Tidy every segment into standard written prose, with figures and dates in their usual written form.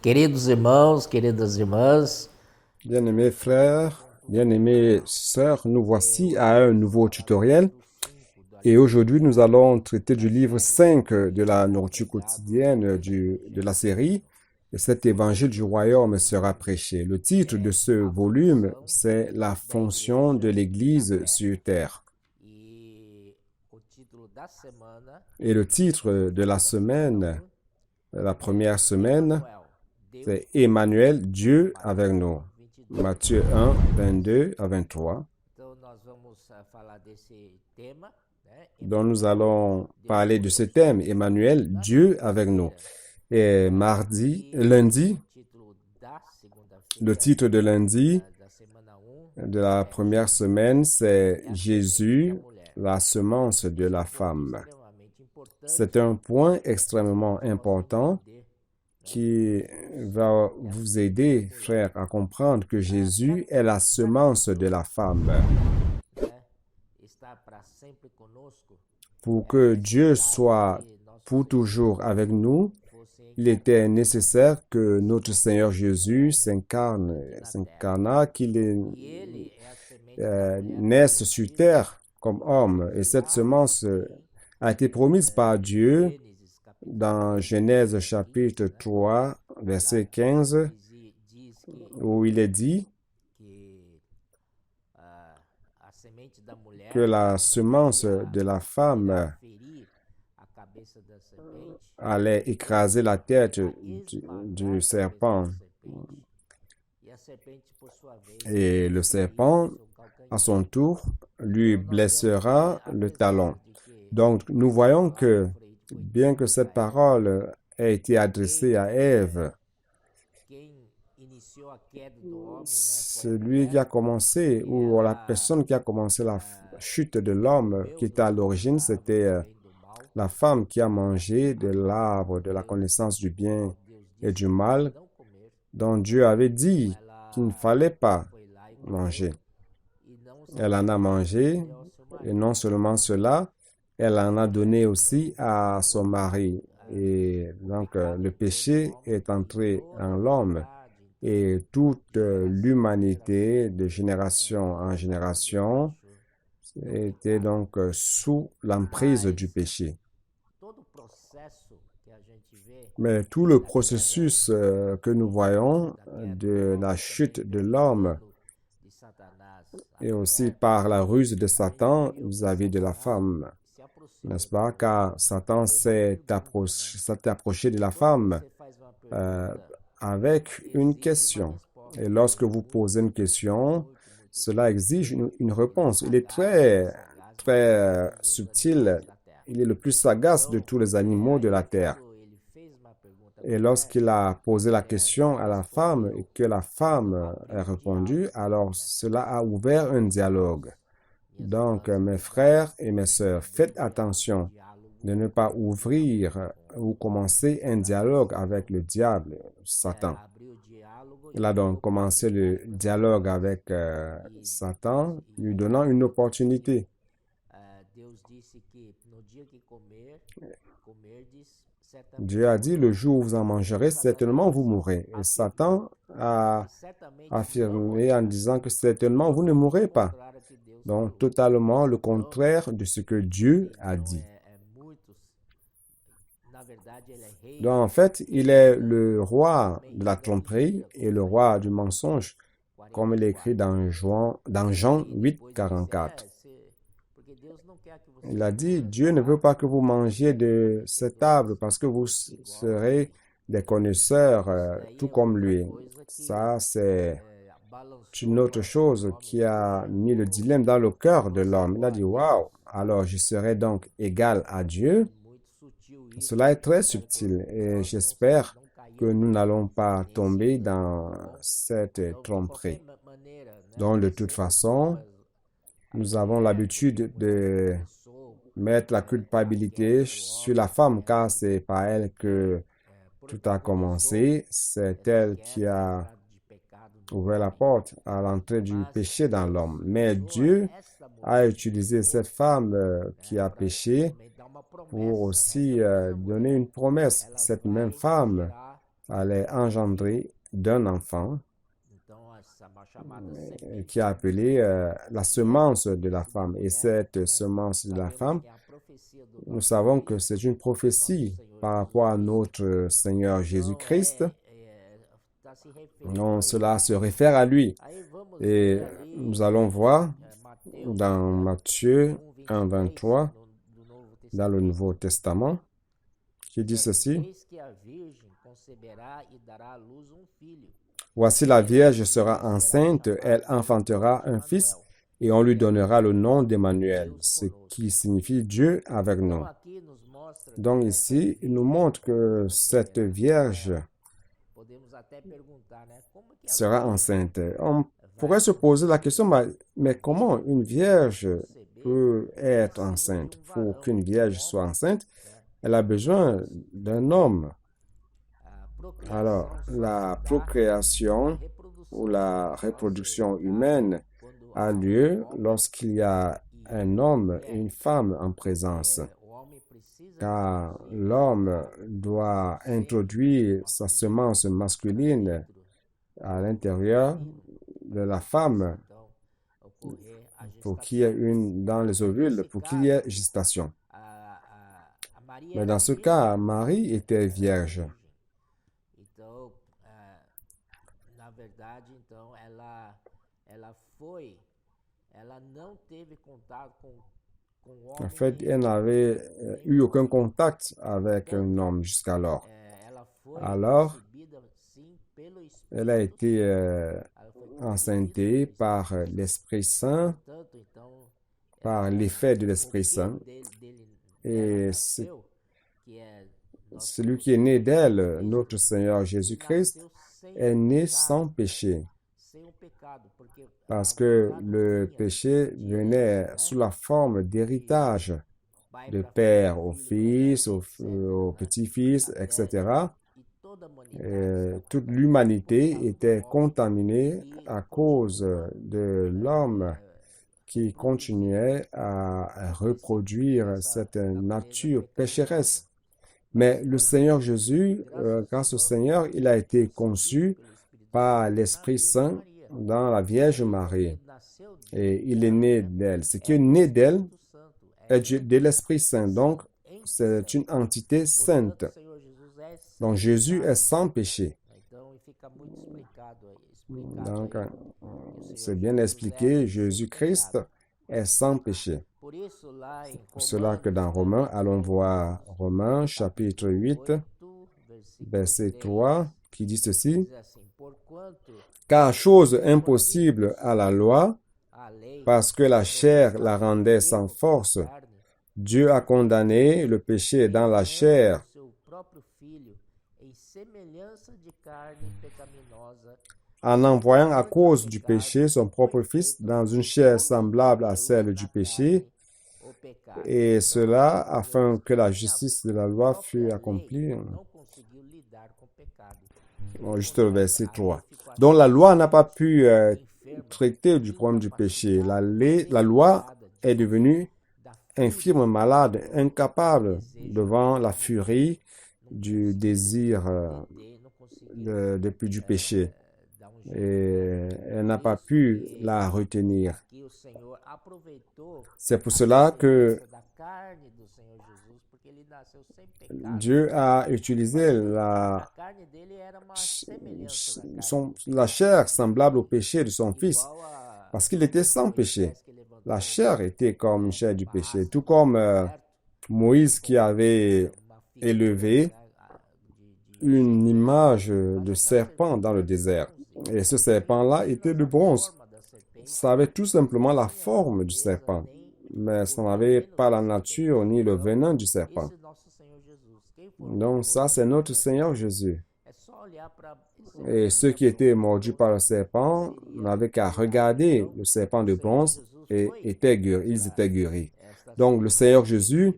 Queridos irmãos, queridas irmãs, Bien-aimés frères, bien-aimées sœurs, nous voici à un nouveau tutoriel et aujourd'hui nous allons traiter du livre 5 de la nourriture quotidienne de la série et cet évangile du royaume sera prêché. Le titre de ce volume, c'est La fonction de l'Église sur terre. Et le titre de la semaine, la première semaine, c'est Emmanuel, Dieu avec nous. Matthieu 1, 22 à 23. Donc nous allons parler de ce thème, Emmanuel, Dieu avec nous. Et lundi, le titre de lundi de la première semaine, c'est Jésus, la semence de la femme. C'est un point extrêmement important qui va vous aider, frères, à comprendre que Jésus est la semence de la femme. Pour que Dieu soit pour toujours avec nous, il était nécessaire que notre Seigneur Jésus s'incarna, qu'il naisse sur terre comme homme. Et cette semence a été promise par Dieu dans Genèse chapitre 3, verset 15, où il est dit que la semence de la femme allait écraser la tête du serpent. Et le serpent, à son tour, lui blessera le talon. Donc, nous voyons que, bien que cette parole ait été adressée à Ève, celui qui a commencé, ou la personne qui a commencé la chute de l'homme qui était à l'origine, c'était la femme qui a mangé de l'arbre de la connaissance du bien et du mal, dont Dieu avait dit qu'il ne fallait pas manger. Elle en a mangé, et non seulement cela, elle en a donné aussi à son mari. Et donc, le péché est entré en l'homme. Et toute l'humanité, de génération en génération, était donc sous l'emprise du péché. Mais tout le processus que nous voyons de la chute de l'homme et aussi par la ruse de Satan vis-à-vis de la femme, n'est-ce pas? Car Satan s'est approché de la femme avec une question. Et lorsque vous posez une question, cela exige une réponse. Il est très, très subtil. Il est le plus sagace de tous les animaux de la terre. Et lorsqu'il a posé la question à la femme et que la femme a répondu, alors cela a ouvert un dialogue. Donc, mes frères et mes sœurs, faites attention de ne pas ouvrir ou commencer un dialogue avec le diable, Satan. Il a donc commencé le dialogue avec Satan, lui donnant une opportunité. Dieu a dit, le jour où vous en mangerez, certainement vous mourrez. Et Satan a affirmé en disant que certainement vous ne mourrez pas. Donc, totalement le contraire de ce que Dieu a dit. Donc, en fait, il est le roi de la tromperie et le roi du mensonge, comme il est écrit dans Jean 8, 44. Il a dit, Dieu ne veut pas que vous mangiez de cet arbre parce que vous serez des connaisseurs tout comme lui. Ça, c'est une autre chose qui a mis le dilemme dans le cœur de l'homme. Il a dit, waouh, alors je serai donc égal à Dieu. Cela est très subtil et j'espère que nous n'allons pas tomber dans cette tromperie. Donc, de toute façon, nous avons l'habitude de mettre la culpabilité sur la femme car c'est par elle que tout a commencé. C'est elle qui a ouvert la porte à l'entrée du péché dans l'homme. Mais Dieu a utilisé cette femme qui a péché pour aussi donner une promesse. Cette même femme allait engendrer d'un enfant qui est appelé la semence de la femme. Et cette semence de la femme, nous savons que c'est une prophétie par rapport à notre Seigneur Jésus-Christ. Donc, cela se réfère à lui. Et nous allons voir dans Matthieu 1, 23, dans le Nouveau Testament, qui dit ceci. Voici la Vierge sera enceinte, elle enfantera un fils et on lui donnera le nom d'Emmanuel, ce qui signifie Dieu avec nous. Donc ici, il nous montre que cette Vierge sera enceinte. On pourrait se poser la question, mais comment une Vierge peut être enceinte? Pour qu'une Vierge soit enceinte, elle a besoin d'un homme. Alors, la procréation ou la reproduction humaine a lieu lorsqu'il y a un homme et une femme en présence, car l'homme doit introduire sa semence masculine à l'intérieur de la femme pour qu'il y ait dans les ovules, pour qu'il y ait gestation. Mais dans ce cas, Marie était vierge. En fait, elle n'avait eu aucun contact avec un homme jusqu'alors. Alors, elle a été enceintée par l'Esprit Saint, par l'effet de l'Esprit Saint. Et celui qui est né d'elle, notre Seigneur Jésus-Christ, est né sans péché. Parce que le péché venait sous la forme d'héritage, de père au fils, au petit-fils, etc. Et toute l'humanité était contaminée à cause de l'homme qui continuait à reproduire cette nature pécheresse. Mais le Seigneur Jésus, grâce au Seigneur, il a été conçu par l'Esprit Saint dans la Vierge Marie. Et il est né d'elle. Ce qui est né d'elle est de l'Esprit Saint. Donc, c'est une entité sainte. Donc, Jésus est sans péché. Donc, c'est bien expliqué, Jésus-Christ est sans péché. C'est pour cela que dans Romains, allons voir Romains chapitre 8, verset 3, qui dit ceci. Car chose impossible à la loi, parce que la chair la rendait sans force, Dieu a condamné le péché dans la chair, en envoyant à cause du péché son propre Fils dans une chair semblable à celle du péché, et cela afin que la justice de la loi fût accomplie. Bon, juste le verset 3. Donc la loi n'a pas pu traiter du problème du péché. La loi est devenue infirme, malade, incapable devant la furie du désir du péché. Et elle n'a pas pu la retenir. C'est pour cela que Dieu a utilisé la chair semblable au péché de son Fils, parce qu'il était sans péché. La chair était comme chair du péché, tout comme Moïse qui avait élevé une image de serpent dans le désert. Et ce serpent-là était de bronze. Ça avait tout simplement la forme du serpent, mais ça n'avait pas la nature ni le venin du serpent. Donc ça, c'est notre Seigneur Jésus. Et ceux qui étaient mordus par le serpent n'avaient qu'à regarder le serpent de bronze et ils étaient guéris. Donc le Seigneur Jésus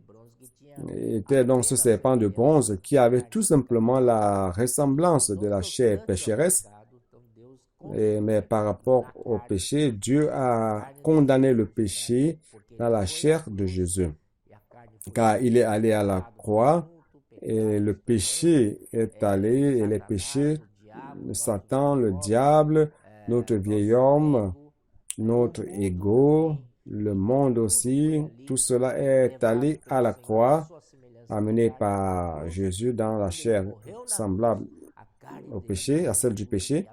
était donc ce serpent de bronze qui avait tout simplement la ressemblance de la chair pécheresse. Mais par rapport au péché, Dieu a condamné le péché dans la chair de Jésus. Car il est allé à la croix Et le péché est allé, et les péchés, Satan, le diable, notre vieil homme, notre ego, le monde aussi, tout cela est allé à la croix, amené par Jésus dans la chair semblable au péché, à celle du péché.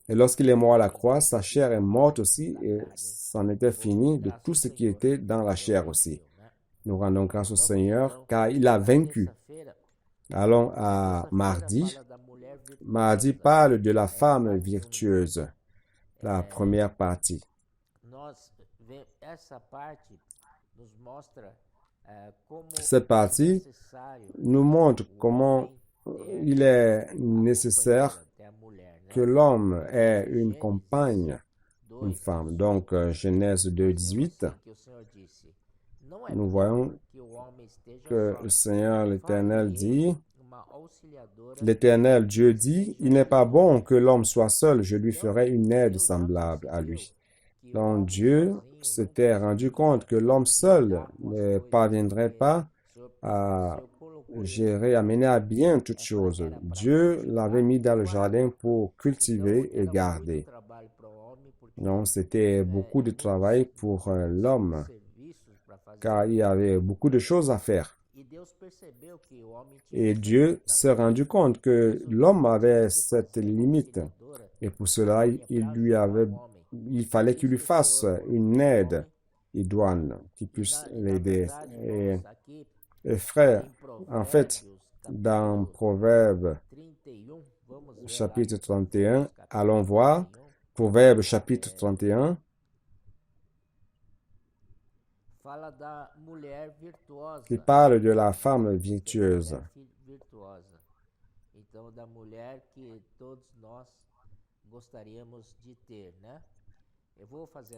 Et lorsqu'il est mort à la croix, sa chair est morte aussi, et c'en était fini de tout ce qui était dans la chair aussi. Nous rendons grâce au Seigneur, car il a vaincu. Allons à mardi. Mardi parle de la femme virtueuse, la première partie. Cette partie nous montre comment il est nécessaire que l'homme ait une compagne, une femme. Donc, Genèse 2, 18, nous voyons que le Seigneur l'Éternel dit, l'Éternel Dieu dit, il n'est pas bon que l'homme soit seul, je lui ferai une aide semblable à lui. Donc Dieu s'était rendu compte que l'homme seul ne parviendrait pas à gérer, à mener à bien toutes choses. Dieu l'avait mis dans le jardin pour cultiver et garder. Donc c'était beaucoup de travail pour l'homme, car il y avait beaucoup de choses à faire. Et Dieu s'est rendu compte que l'homme avait cette limite. Et pour cela, il fallait qu'il lui fasse une aide idoine qui puisse l'aider. Et frère, en fait, dans Proverbe chapitre 31, allons voir, Proverbe chapitre 31, qui parle de la femme virtueuse.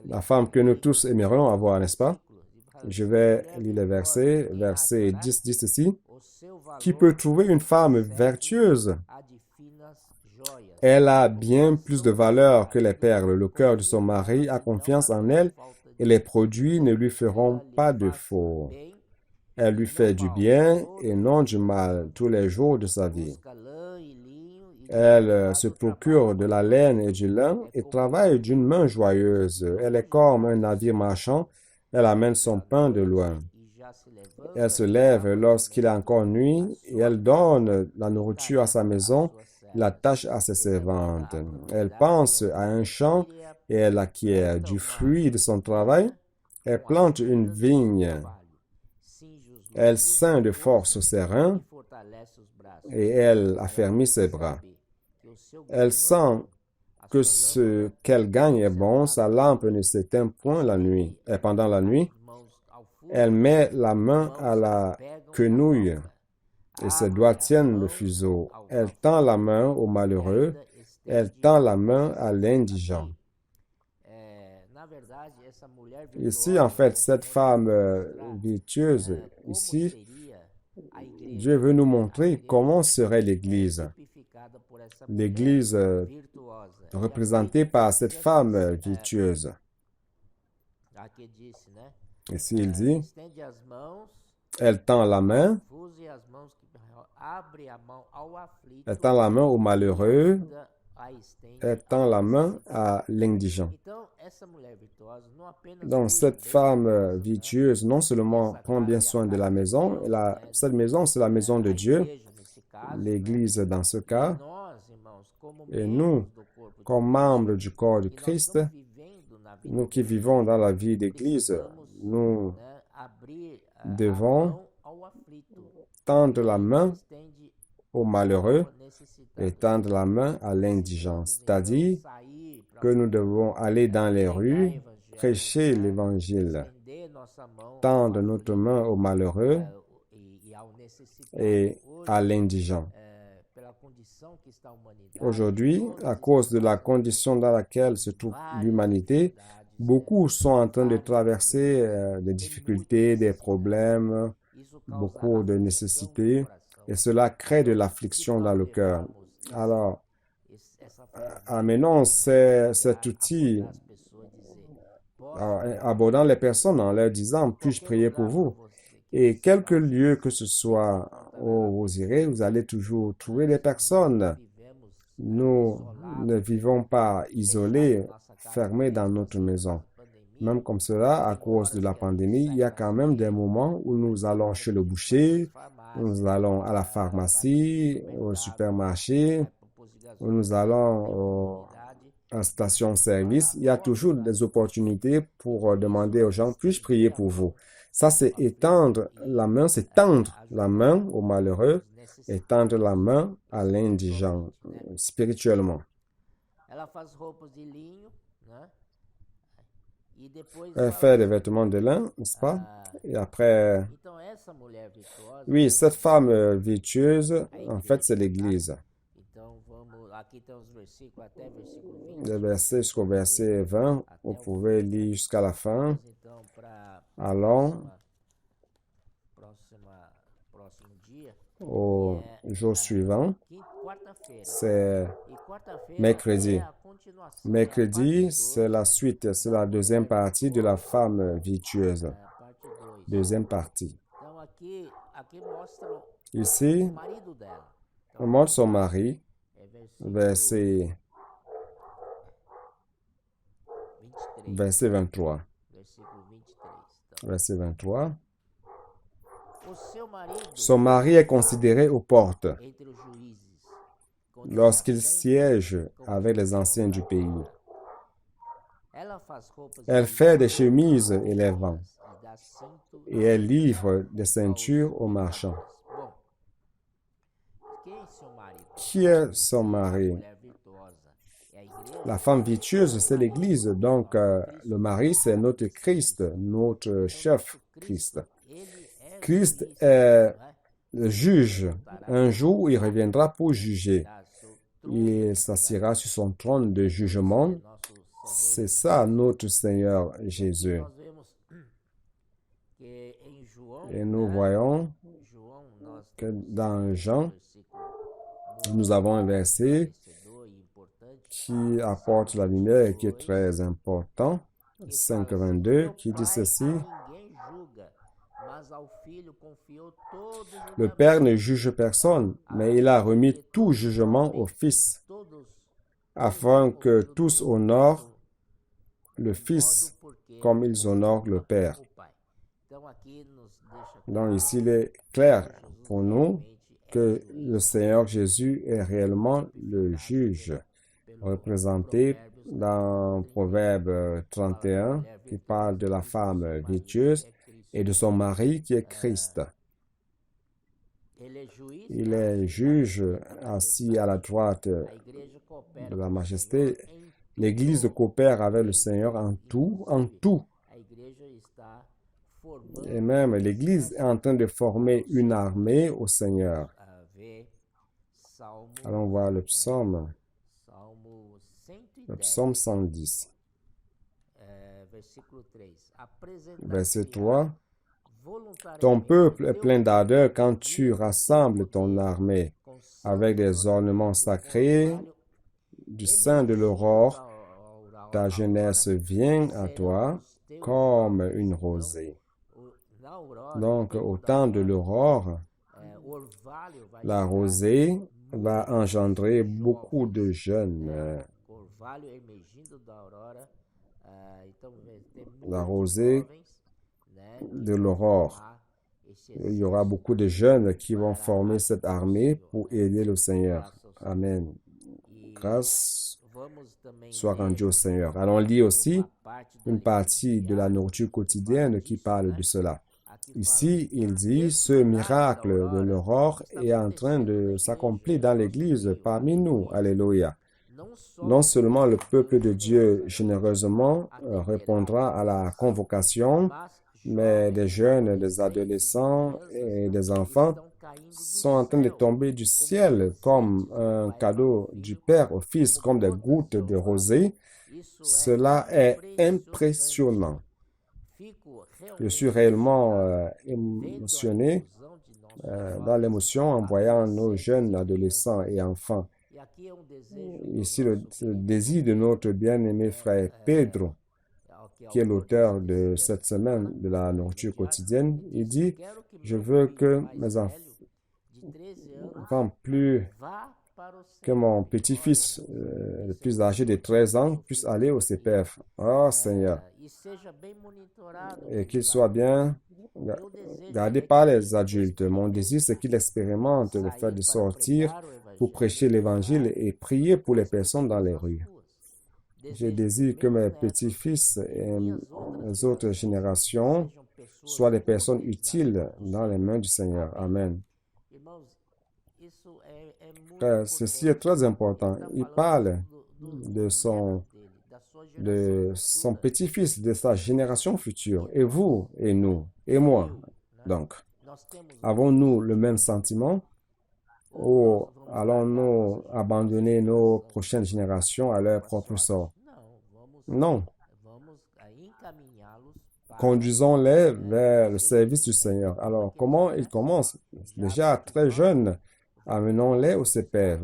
La femme que nous tous aimerions avoir, n'est-ce pas? Je vais lire les versets, verset 10 dit ceci. Qui peut trouver une femme vertueuse? Elle a bien plus de valeur que les perles. Le cœur de son mari a confiance en elle et les produits ne lui feront pas de défaut. Elle lui fait du bien et non du mal tous les jours de sa vie. Elle se procure de la laine et du lin et travaille d'une main joyeuse. Elle est comme un navire marchand. Elle amène son pain de loin. Elle se lève lorsqu'il est encore nuit et elle donne la nourriture à sa maison, la tâche à ses servantes. Elle pense à un champ et elle acquiert du fruit de son travail. Elle plante une vigne. Elle ceint de force ses reins et elle affermit ses bras. Elle sent que ce qu'elle gagne est bon, sa lampe ne s'éteint point la nuit. Et pendant la nuit, elle met la main à la quenouille et ses doigts tiennent le fuseau. Elle tend la main au malheureux, elle tend la main à l'indigent. Ici, en fait, cette femme virtueuse, ici, Dieu veut nous montrer comment serait l'Église. L'Église représentée par cette femme virtueuse. Ici, il dit, elle tend la main au malheureux, elle tend la main à l'indigent. Donc, cette femme virtueuse, non seulement prend bien soin de la maison, cette maison, c'est la maison de Dieu, l'Église dans ce cas, et nous, comme membres du corps de Christ, nous qui vivons dans la vie d'Église, nous devons tendre la main au malheureux et tendre la main à l'indigent. C'est-à-dire que nous devons aller dans les rues, prêcher l'Évangile, tendre notre main au malheureux et à l'indigent. Aujourd'hui, à cause de la condition dans laquelle se trouve l'humanité, beaucoup sont en train de traverser des difficultés, des problèmes, beaucoup de nécessités, et cela crée de l'affliction dans le cœur. Alors, amenons cet outil, abordant les personnes en leur disant, puis-je prier pour vous? Et quelque lieu que ce soit où vous irez, vous allez toujours trouver des personnes. Nous ne vivons pas isolés, fermés dans notre maison. Même comme cela, à cause de la pandémie, il y a quand même des moments où nous allons chez le boucher, où nous allons à la pharmacie, au supermarché, où nous allons à la station-service. Il y a toujours des opportunités pour demander aux gens, puis-je prier pour vous? Ça, c'est étendre la main, c'est tendre la main aux malheureux et tendre la main à l'indigent spirituellement. Elle fait des vêtements de lin, n'est-ce pas? Et après, oui, cette femme virtueuse, en fait, c'est l'Église. Le verset jusqu'au verset 20, vous pouvez lire jusqu'à la fin. Allons au jour suivant, c'est mercredi. Mercredi, c'est la suite, c'est la deuxième partie de la femme virtueuse. Deuxième partie. Ici, on montre son mari, verset 23. Verset 23. Son mari est considéré aux portes lorsqu'il siège avec les anciens du pays. Elle fait des chemises et les vend, et elle livre des ceintures aux marchands. Qui est son mari? La femme virtueuse, c'est l'Église. Donc, le mari, c'est notre Christ, notre chef Christ. Christ est le juge. Un jour, il reviendra pour juger. Il s'assiera sur son trône de jugement. C'est ça, notre Seigneur Jésus. Et nous voyons que dans Jean, nous avons un verset qui apporte la lumière et qui est très important. 5:22, qui dit ceci. Le Père ne juge personne, mais il a remis tout jugement au Fils, afin que tous honorent le Fils comme ils honorent le Père. Donc ici, il est clair pour nous que le Seigneur Jésus est réellement le juge, représenté dans Proverbe 31, qui parle de la femme virtueuse et de son mari qui est Christ. Il est juge assis à la droite de la majesté. L'Église coopère avec le Seigneur en tout. Et même l'Église est en train de former une armée au Seigneur. Allons voir le psaume 110. Verset 3. Ton peuple est plein d'ardeur quand tu rassembles ton armée avec des ornements sacrés du sein de l'aurore. Ta jeunesse vient à toi comme une rosée. Donc, au temps de l'aurore, la rosée va engendrer beaucoup de jeunes. La rosée de l'aurore. Il y aura beaucoup de jeunes qui vont former cette armée pour aider le Seigneur. Amen. Grâce soit rendue au Seigneur. Allons lire aussi une partie de la nourriture quotidienne qui parle de cela. Ici, il dit, ce miracle de l'aurore est en train de s'accomplir dans l'Église parmi nous. Alléluia. Non seulement le peuple de Dieu généreusement répondra à la convocation, mais des jeunes, des adolescents et des enfants sont en train de tomber du ciel comme un cadeau du Père au Fils, comme des gouttes de rosée. Cela est impressionnant. Je suis réellement émotionné dans l'émotion en voyant nos jeunes adolescents et enfants. Ici, le désir de notre bien-aimé frère Pedro qui est l'auteur de cette semaine de la nourriture quotidienne, il dit, je veux que mes enfants plus que mon petit-fils le plus âgé de 13 ans puisse aller au CPF. Oh Seigneur, et qu'il soit bien gardé par les adultes. Mon désir, c'est qu'il expérimente le fait de sortir pour prêcher l'Évangile et prier pour les personnes dans les rues. Je désire que mes petits-fils et les autres générations soient des personnes utiles dans les mains du Seigneur. Amen. Frère, ceci est très important. Il parle de son petit-fils, de sa génération future. Et vous, et nous, et moi. Donc, avons-nous le même sentiment? Ou allons-nous abandonner nos prochaines générations à leur propre sort? Non. Conduisons-les vers le service du Seigneur. Alors, comment ils commencent? Déjà très jeunes, amenons-les au CPF.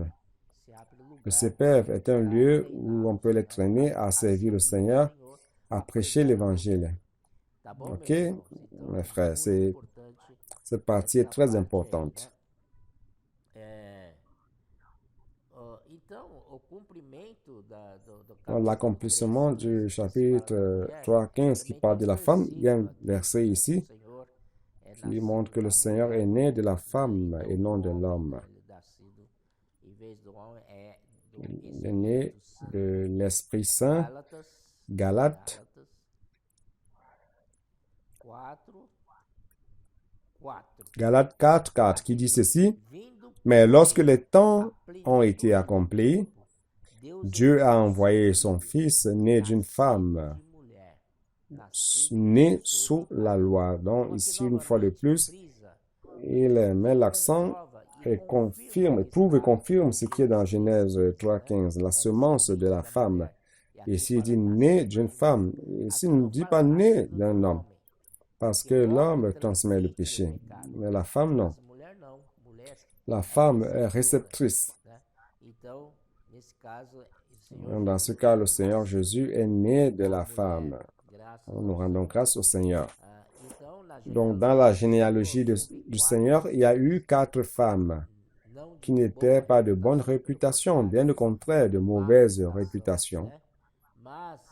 Le CPF est un lieu où on peut les traîner à servir le Seigneur, à prêcher l'Évangile. Ok, mes frères, cette partie est très importante. Dans l'accomplissement du chapitre 3:15 qui parle de la femme, il y a un verset ici qui montre que le Seigneur est né de la femme et non de l'homme. Il est né de l'Esprit Saint. Galates 4:4 qui dit ceci, mais lorsque les temps ont été accomplis, Dieu a envoyé son Fils né d'une femme, né sous la loi. Donc ici, une fois de plus, il met l'accent et prouve et confirme ce qui est dans Genèse 3:15, la semence de la femme. Ici, il dit né d'une femme. Ici, il ne dit pas né d'un homme, parce que l'homme transmet le péché, mais la femme, non. La femme est réceptrice. Dans ce cas, le Seigneur Jésus est né de la femme. Nous rendons grâce au Seigneur. Donc, dans la généalogie du Seigneur, il y a eu 4 femmes qui n'étaient pas de bonne réputation, bien au contraire, de mauvaise réputation.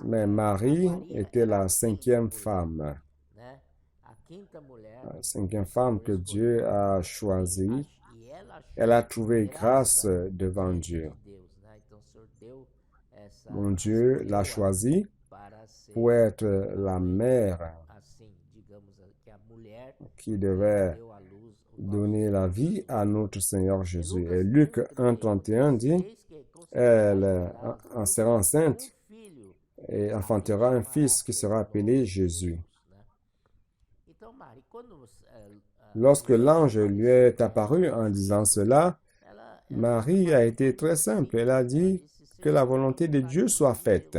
Mais Marie était la 5e femme. La 5e femme que Dieu a choisie. Elle a trouvé grâce devant Dieu. Mon Dieu l'a choisie pour être la mère qui devait donner la vie à notre Seigneur Jésus. Et Luc 1:31 dit, elle en sera enceinte et enfantera un fils qui sera appelé Jésus. Lorsque l'ange lui est apparu en disant cela, Marie a été très simple. Elle a dit que la volonté de Dieu soit faite.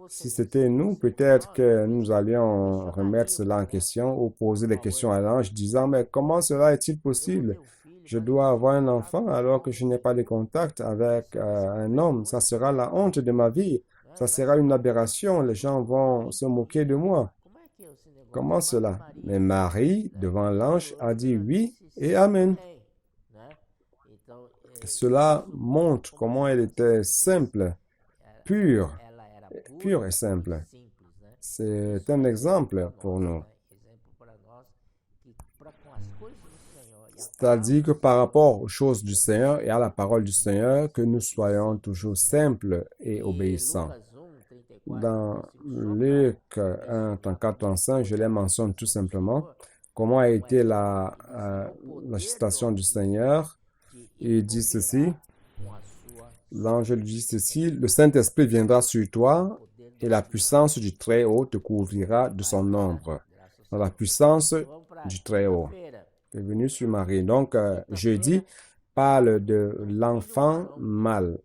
Si c'était nous, peut-être que nous allions remettre cela en question ou poser des questions à l'ange disant, mais comment cela est-il possible? Je dois avoir un enfant alors que je n'ai pas de contact avec un homme. Ça sera la honte de ma vie. Ça sera une aberration. Les gens vont se moquer de moi. Comment cela? Mais Marie, devant l'ange, a dit oui et amen. Cela montre comment elle était simple, pure et simple. C'est un exemple pour nous. C'est-à-dire que par rapport aux choses du Seigneur et à la parole du Seigneur, que nous soyons toujours simples et obéissants. Dans Luc 1:34-35, je les mentionne tout simplement. Comment a été la gestation du Seigneur? Il dit ceci, l'ange lui dit ceci, le Saint-Esprit viendra sur toi et la puissance du Très-Haut te couvrira de son ombre. Dans la puissance du Très-Haut est venue sur Marie. Donc, jeudi parle de l'enfant mâle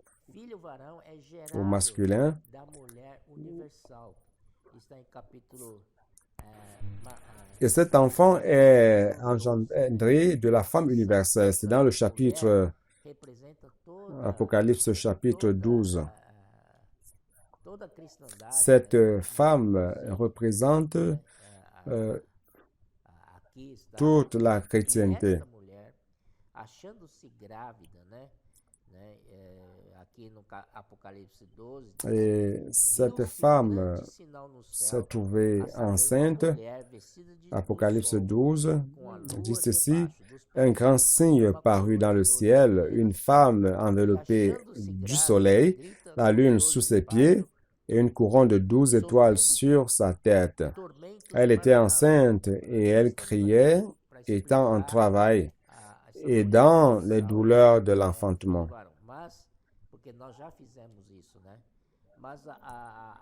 au masculin. Et cet enfant est engendré de la femme universelle. C'est dans le chapitre Apocalypse chapitre 12. Cette femme représente toute la chrétienté. Et cette femme s'est trouvée enceinte. Apocalypse 12 dit ceci: un grand signe parut dans le ciel, une femme enveloppée du soleil, la lune sous ses pieds et une couronne de 12 étoiles sur sa tête. Elle était enceinte et elle criait, étant en travail et dans les douleurs de l'enfantement.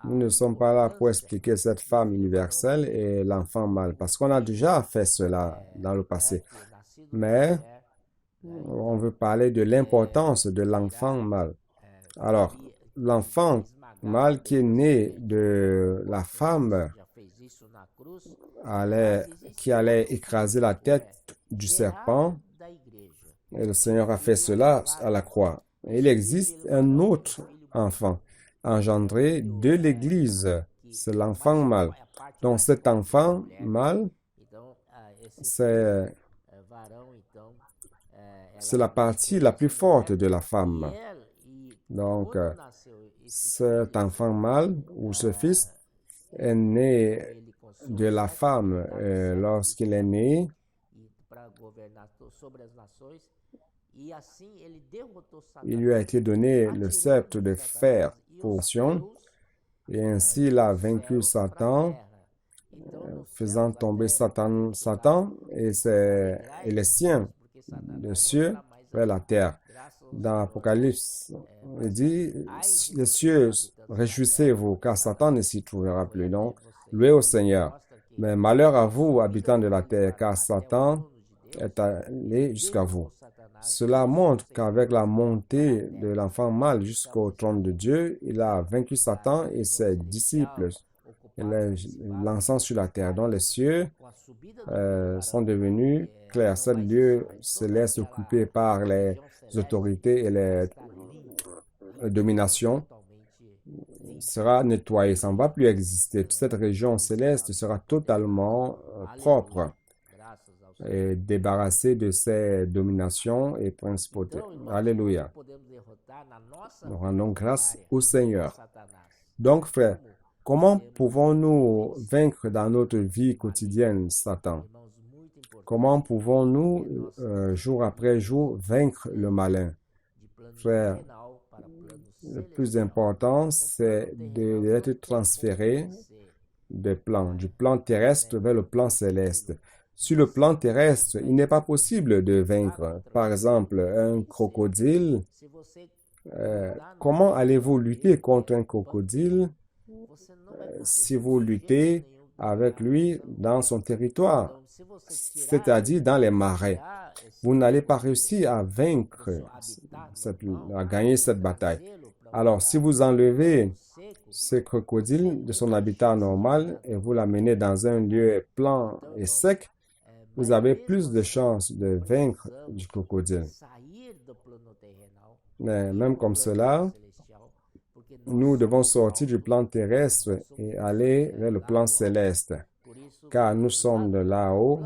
Nous ne sommes pas là pour expliquer cette femme universelle et l'enfant mâle, parce qu'on a déjà fait cela dans le passé. Mais on veut parler de l'importance de l'enfant mâle. Alors, l'enfant mâle qui est né de la femme qui allait écraser la tête du serpent, et le Seigneur a fait cela à la croix. Et il existe un autre enfant engendré de l'Église, c'est l'enfant mâle. Donc cet enfant mâle, c'est la partie la plus forte de la femme. Donc cet enfant mâle ou ce fils est né de la femme. Lorsqu'il est né, il lui a été donné le sceptre de fer pour nation, et ainsi il a vaincu Satan, faisant tomber Satan et les siens des cieux vers la terre. Dans l'Apocalypse, il dit: les cieux, réjouissez-vous, car Satan ne s'y trouvera plus. Donc, louez au Seigneur. Mais malheur à vous, habitants de la terre, car Satan est allé jusqu'à vous. Cela montre qu'avec la montée de l'enfant mâle jusqu'au trône de Dieu, il a vaincu Satan et ses disciples, lançant sur la terre. Donc les cieux sont devenus clairs. Ce lieu céleste occupé par les autorités et les dominations sera nettoyé. Ça ne va plus exister. Toute cette région céleste sera totalement propre et débarrassé de ses dominations et principautés. Alléluia. Nous rendons grâce au Seigneur. Donc, frères, comment pouvons-nous vaincre dans notre vie quotidienne Satan? Comment pouvons-nous, jour après jour, vaincre le malin? Frères, le plus important, c'est d'être transféré du plan terrestre vers le plan céleste. Sur le plan terrestre, il n'est pas possible de vaincre. Par exemple, un crocodile. Comment allez-vous lutter contre un crocodile si vous luttez avec lui dans son territoire, c'est-à-dire dans les marais? Vous n'allez pas réussir à vaincre, à gagner cette bataille. Alors, si vous enlevez ce crocodile de son habitat normal et vous l'amenez dans un lieu plan et sec, vous avez plus de chances de vaincre du crocodile. Mais même comme cela, nous devons sortir du plan terrestre et aller vers le plan céleste. Car nous sommes de là-haut,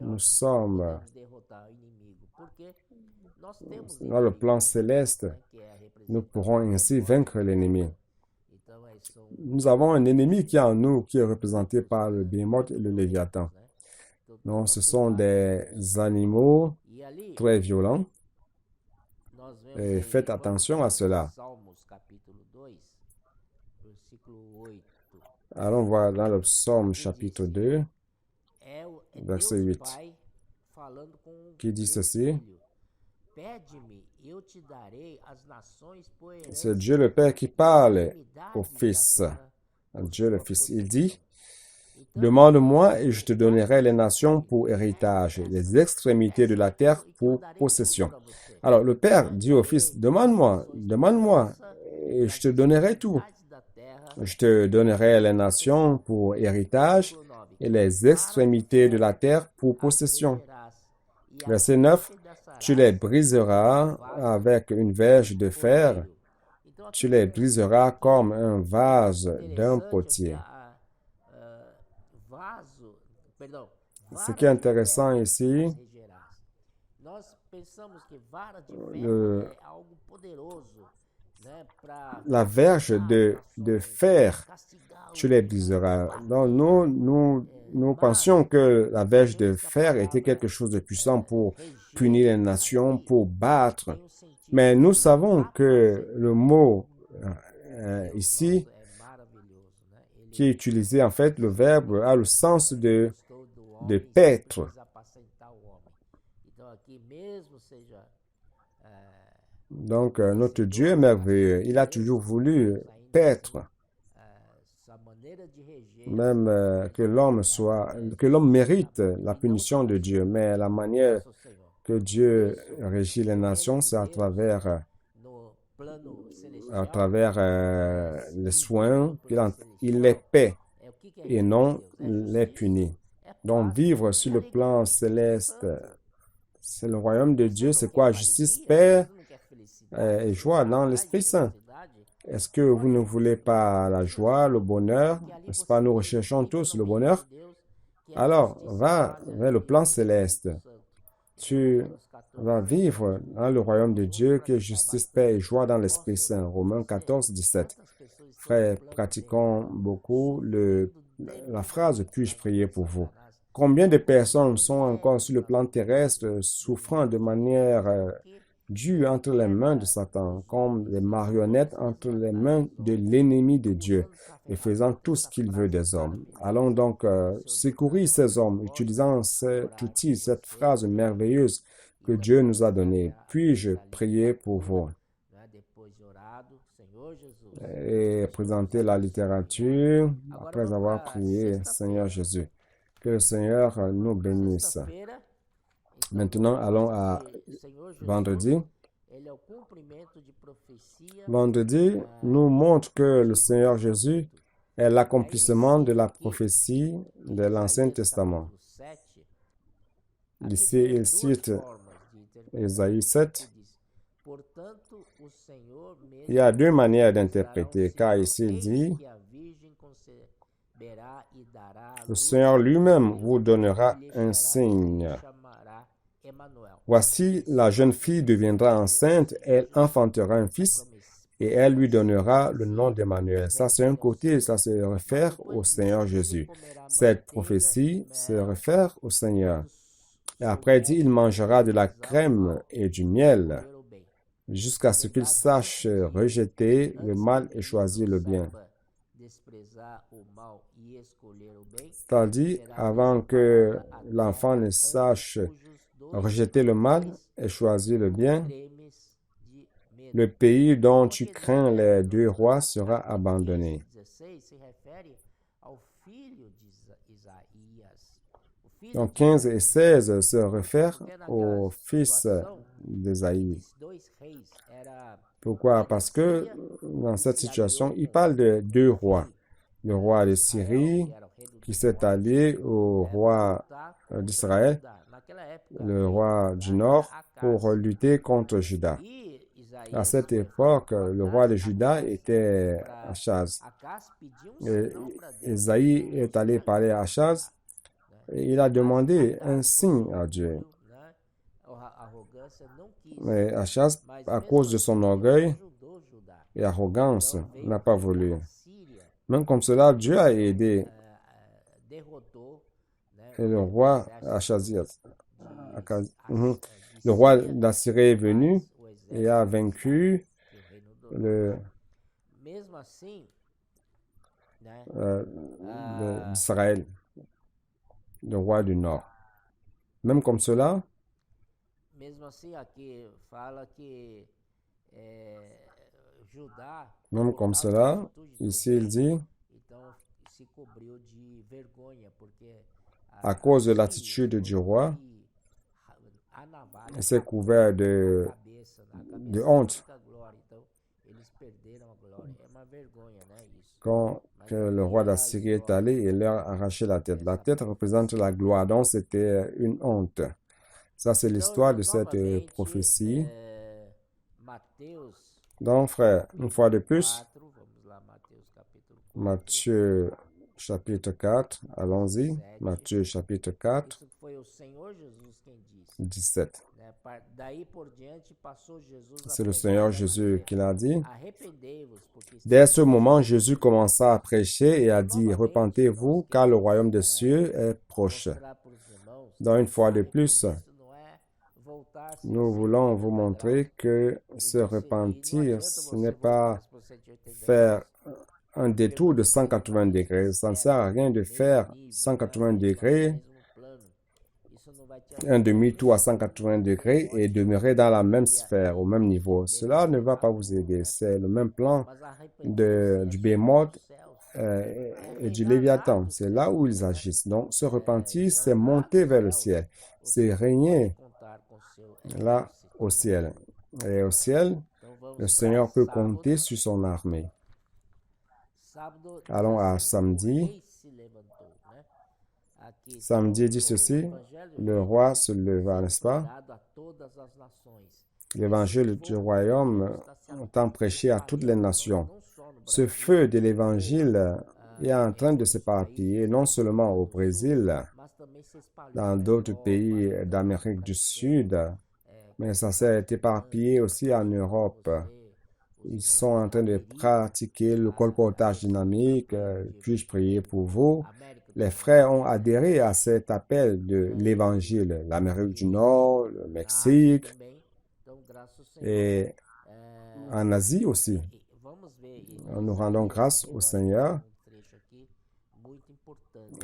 nous sommes dans le plan céleste, nous pourrons ainsi vaincre l'ennemi. Nous avons un ennemi qui est en nous, qui est représenté par le Béhémoth et le Léviathan. Donc, ce sont des animaux très violents. Et faites attention à cela. Allons voir dans le Psaume chapitre 2, verset 8, qui dit ceci. C'est Dieu le Père qui parle au Fils. Dieu le Fils, il dit: demande-moi et je te donnerai les nations pour héritage, les extrémités de la terre pour possession. Alors le Père dit au Fils: demande-moi et je te donnerai tout. Je te donnerai les nations pour héritage et les extrémités de la terre pour possession. Verset 9. Tu les briseras avec une verge de fer tu les briseras comme un vase d'un potier. Ce qui est intéressant ici, le- la verge de fer, tu les briseras. Donc, nous pensions que la verge de fer était quelque chose de puissant pour punir les nations, pour battre. Mais nous savons que le mot ici, qui est utilisé, en fait, le verbe a le sens de paître. Donc, notre Dieu est merveilleux. Il a toujours voulu paître. Même que l'homme mérite la punition de Dieu, mais la manière que Dieu régit les nations, c'est à travers les soins, il les paie et non les punit. Donc, vivre sur le plan céleste, c'est le royaume de Dieu, c'est quoi? Justice, paix et joie dans l'Esprit Saint. Est-ce que vous ne voulez pas la joie, le bonheur? N'est-ce pas, nous recherchons tous le bonheur? Alors, va vers le plan céleste. Tu vas vivre dans le royaume de Dieu qui est justice, paix et joie dans l'Esprit Saint. Romains 14, 17. Frères, pratiquons beaucoup la phrase « puis-je prier pour vous ?» Combien de personnes sont encore sur le plan terrestre souffrant de manière due entre les mains de Satan, comme des marionnettes entre les mains de l'ennemi de Dieu et faisant tout ce qu'il veut des hommes. Allons donc secourir ces hommes, utilisant cet outil, cette phrase merveilleuse que Dieu nous a donnée. Puis-je prier pour vous? Et présenter la littérature après avoir prié, Seigneur Jésus. Que le Seigneur nous bénisse. Maintenant, allons à vendredi. Vendredi nous montre que le Seigneur Jésus est l'accomplissement de la prophétie de l'Ancien Testament. Ici, il cite Ésaïe 7. Il y a deux manières d'interpréter, car ici il dit le Seigneur lui-même vous donnera un signe. Voici, la jeune fille deviendra enceinte, elle enfantera un fils et elle lui donnera le nom d'Emmanuel. Ça, c'est un côté, ça se réfère au Seigneur Jésus. Cette prophétie se réfère au Seigneur. Et après, il dit, il mangera de la crème et du miel jusqu'à ce qu'il sache rejeter le mal et choisir le bien. C'est-à-dire, avant que l'enfant ne sache rejeter le mal et choisir le bien, le pays dont tu crains les deux rois sera abandonné. Donc 15 et 16 se réfèrent au fils d'Ésaïe. Pourquoi? Parce que dans cette situation, il parle de deux rois. Le roi de Syrie qui s'est allié au roi d'Israël, le roi du Nord, pour lutter contre Juda. À cette époque, le roi de Juda était Achaz. Ésaïe est allé parler à Achaz. Il a demandé un signe à Dieu. Mais Achaz, à cause de son orgueil et arrogance, n'a pas voulu. Même comme cela, Dieu a aidé. Et le roi Achazias, le roi d'Assyrie est venu et a vaincu d'Israël, le roi du Nord. Même comme cela, ici il dit, à cause de l'attitude du roi, il s'est couvert de honte. Quand le roi d'Assyrie est allé, il leur a arraché la tête. La tête représente la gloire, donc c'était une honte. Ça, c'est l'histoire de cette prophétie. Donc, frère, une fois de plus, 4, vamos lá, Mateus capítulo 4, Matthieu chapitre 4, allons-y. Matthieu chapitre 4, isso foi o Senhor Jesus quem disse, 17. né? Daí por diante passou Jesus a C'est le pregar Seigneur e a Jésus dizer, qui l'a dit. arrependei-vos, porque Dès ce moment, Jésus commença à prêcher et à dire, repentez-vous, car le royaume des cieux est proche. mostrar para os irmãos Donc, une fois de que plus, isso não é voltar-se nous voulons vous montrer que se repentir, ce n'est pas faire un détour de 180 degrés. Ça ne sert à rien de faire 180 degrés, un demi-tour à 180 degrés et demeurer dans la même sphère, au même niveau. Cela ne va pas vous aider. C'est le même plan du Bémoth et du Léviathan. C'est là où ils agissent. Donc, se repentir, c'est monter vers le ciel. C'est régner là au ciel. Et au ciel, le Seigneur peut compter sur son armée. Allons à samedi. Samedi dit ceci, le roi se leva, n'est-ce pas? L'évangile du royaume étant prêché à toutes les nations. Ce feu de l'évangile est en train de s'éparpiller, non seulement au Brésil, dans d'autres pays d'Amérique du Sud, mais ça s'est éparpillé aussi en Europe. Ils sont en train de pratiquer le colportage dynamique. Puis-je prier pour vous? Les frères ont adhéré à cet appel de l'Évangile. L'Amérique du Nord, le Mexique et en Asie aussi. Nous rendons grâce au Seigneur.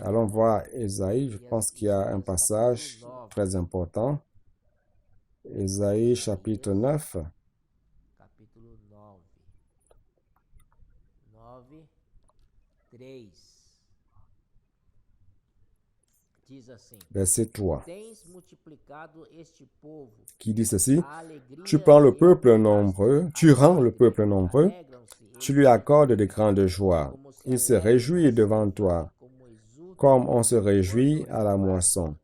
Allons voir Ésaïe. Je pense qu'il y a un passage très important. Ésaïe chapitre 9. Verset 3, qui dit ceci, tu prends le peuple nombreux, tu rends le peuple nombreux, tu lui accordes de grandes joies. Il se réjouit devant toi, comme on se réjouit à la moisson,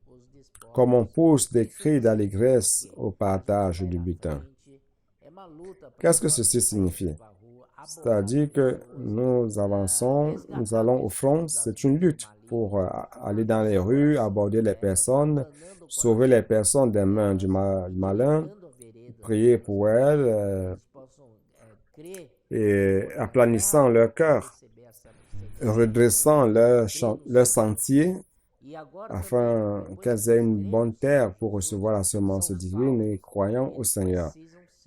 comme on pousse des cris d'allégresse au partage du butin. Qu'est-ce que ceci signifie? C'est-à-dire que nous avançons, nous allons au front, c'est une lutte pour aller dans les rues, aborder les personnes, sauver les personnes des mains du malin, prier pour elles et aplanissant leur cœur, redressant leur sentier afin qu'elles aient une bonne terre pour recevoir la semence divine et croyant au Seigneur.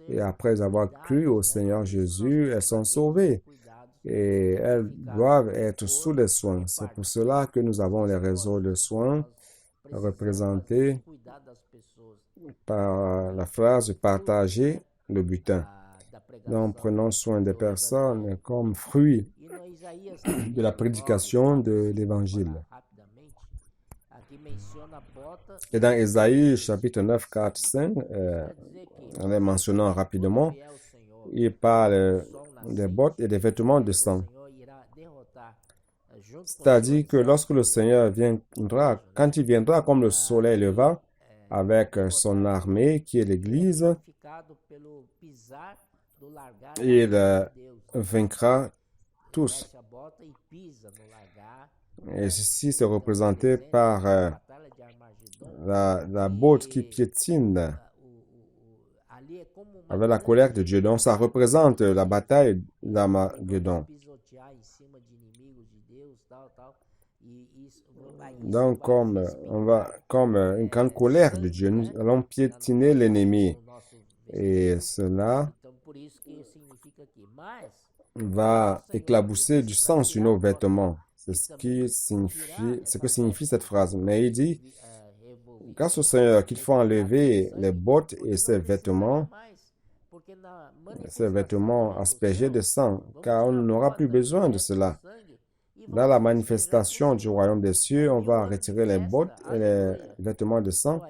Et après avoir cru au Seigneur Jésus, elles sont sauvées et elles doivent être sous les soins. C'est pour cela que nous avons les réseaux de soins représentés par la phrase « partager le butin ». Donc, prenons soin des personnes comme fruit de la prédication de l'Évangile. Et dans Ésaïe, chapitre 9, 4, 5, en les mentionnant rapidement, il parle des bottes et des vêtements de sang. C'est-à-dire que lorsque le Seigneur viendra, quand il viendra comme le soleil levant, avec son armée qui est l'Église, il vaincra tous. Et ceci c'est représenté par la botte qui piétine avec la colère de Dieu. Donc, ça représente la bataille d'Armageddon. Donc, comme une grande colère de Dieu, nous allons piétiner l'ennemi. Et cela va éclabousser du sang sur nos vêtements. C'est ce que signifie cette phrase. Mais il dit, grâce au Seigneur, qu'il faut enlever les bottes et ses vêtements aspergés de sang, car on n'aura plus besoin de cela. Dans la manifestation du royaume des cieux, on va retirer les bottes et les vêtements de sang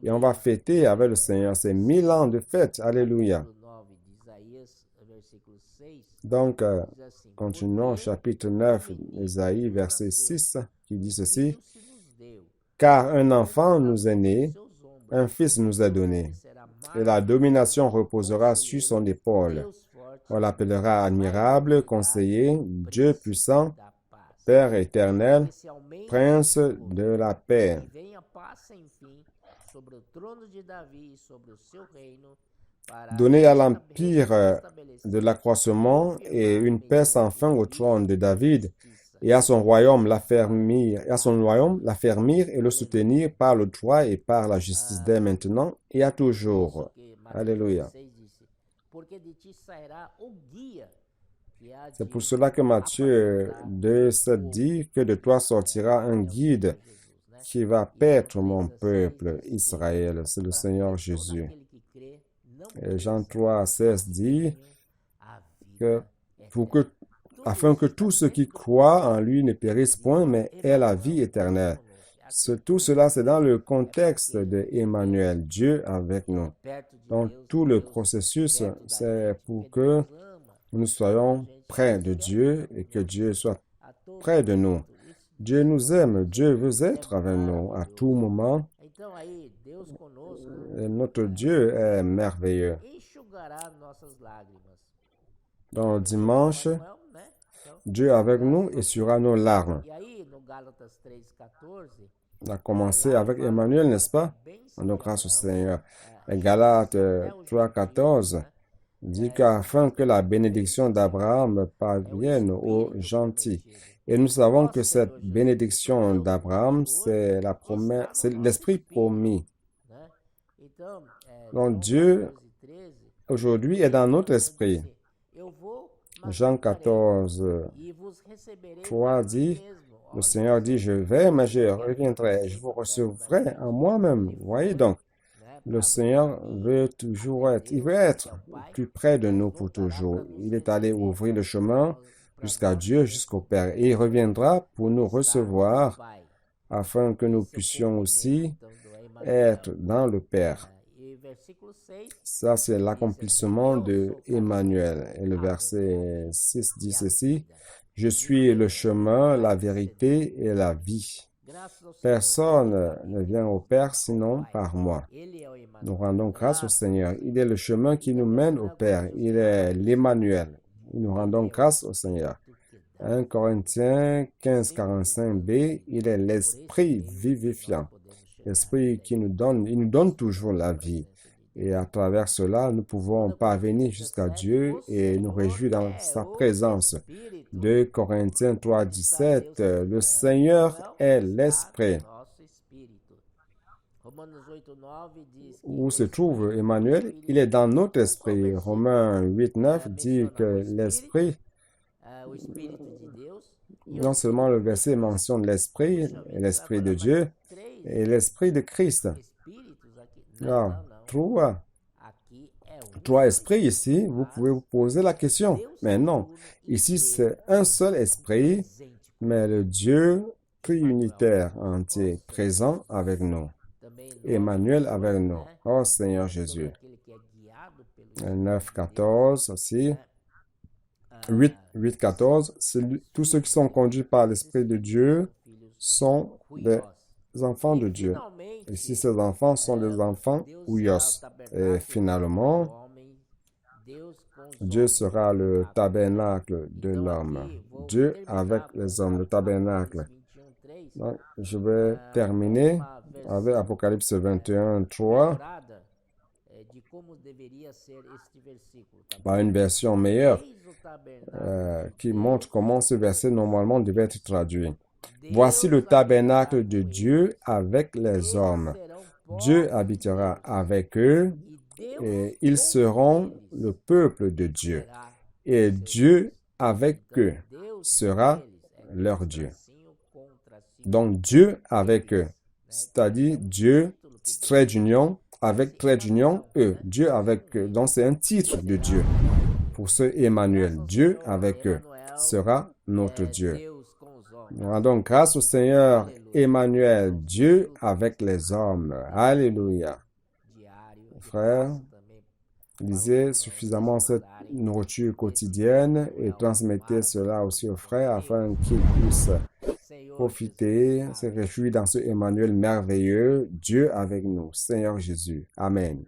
et on va fêter avec le Seigneur. C'est 1000 ans de fête. Alléluia. Donc, continuons, chapitre 9, Ésaïe, verset 6, qui dit ceci. Car un enfant nous est né, un fils nous est donné, et la domination reposera sur son épaule. On l'appellera admirable, conseiller, Dieu puissant, Père éternel, Prince de la paix. Donner à l'empire de l'accroissement et une paix sans fin au trône de David et à son royaume l'affermir, et le soutenir par le droit et par la justice dès maintenant et à toujours. Alléluia. C'est pour cela que Matthieu 2,7 dit que de toi sortira un guide qui va paître mon peuple Israël. C'est le Seigneur Jésus. Et Jean 3,16 dit que afin que tous ceux qui croient en lui ne périssent point, mais aient la vie éternelle. Tout cela, c'est dans le contexte de Emmanuel, Dieu avec nous. Donc, tout le processus, c'est pour que nous soyons près de Dieu et que Dieu soit près de nous. Dieu nous aime, Dieu veut être avec nous à tout moment. Et notre Dieu est merveilleux. Dans le dimanche, Dieu avec nous essuiera nos larmes. On a commencé avec Emmanuel, n'est-ce pas? Donc, grâce au Seigneur. Et Galates 3,14 dit qu'afin que la bénédiction d'Abraham parvienne aux gentils. Et nous savons que cette bénédiction d'Abraham, c'est la promesse, c'est l'esprit promis. Donc Dieu, aujourd'hui, est dans notre esprit. Jean 14, 3 dit, le Seigneur dit, je vais, mais je reviendrai, je vous recevrai en moi-même. Vous voyez donc, le Seigneur veut toujours être, il veut être plus près de nous pour toujours. Il est allé ouvrir le chemin jusqu'à Dieu, jusqu'au Père. Et il reviendra pour nous recevoir afin que nous puissions aussi être dans le Père. Ça, c'est l'accomplissement de Emmanuel. Et le verset 6 dit ceci, « Je suis le chemin, la vérité et la vie. Personne ne vient au Père sinon par moi. » Nous rendons grâce au Seigneur. Il est le chemin qui nous mène au Père. Il est l'Emmanuel. Nous rendons grâce au Seigneur. 1 Corinthiens 15:45b, il est l'esprit vivifiant. L'esprit qui nous donne, il nous donne toujours la vie. Et à travers cela, nous pouvons parvenir jusqu'à Dieu et nous réjouir dans sa présence. 2 Corinthiens 3:17, le Seigneur est l'esprit. Où se trouve Emmanuel? Il est dans notre esprit. Romains 8:9 dit que l'esprit, non seulement le verset mentionne l'esprit, l'esprit de Dieu et l'esprit de Christ. Alors, trois esprits ici, vous pouvez vous poser la question. Mais non, ici c'est un seul esprit, mais le Dieu triunitaire entier présent avec nous. Emmanuel avec nous. Oh Seigneur Jésus. 9:14 aussi. 8:14. Tous ceux qui sont conduits par l'Esprit de Dieu sont des enfants de Dieu. Et si ces enfants sont des enfants ouios. Et finalement, Dieu sera le tabernacle de l'homme. Dieu avec les hommes, le tabernacle. Donc, je vais terminer avec Apocalypse 21:3 par une version meilleure qui montre comment ce verset normalement devait être traduit. Voici le tabernacle de Dieu avec les hommes. Dieu habitera avec eux et ils seront le peuple de Dieu. Et Dieu avec eux sera leur Dieu. Donc Dieu avec eux, c'est-à-dire Dieu, trait d'union, avec trait d'union, eux. Dieu avec eux. Donc c'est un titre de Dieu. Pour ce Emmanuel, Dieu avec eux sera notre Dieu. Nous rendons grâce au Seigneur Emmanuel, Dieu avec les hommes. Alléluia. Frères, lisez suffisamment cette nourriture quotidienne et transmettez cela aussi aux frères afin qu'ils puissent profiter, se réjouir dans ce Emmanuel merveilleux, Dieu avec nous. Seigneur Jésus. Amen.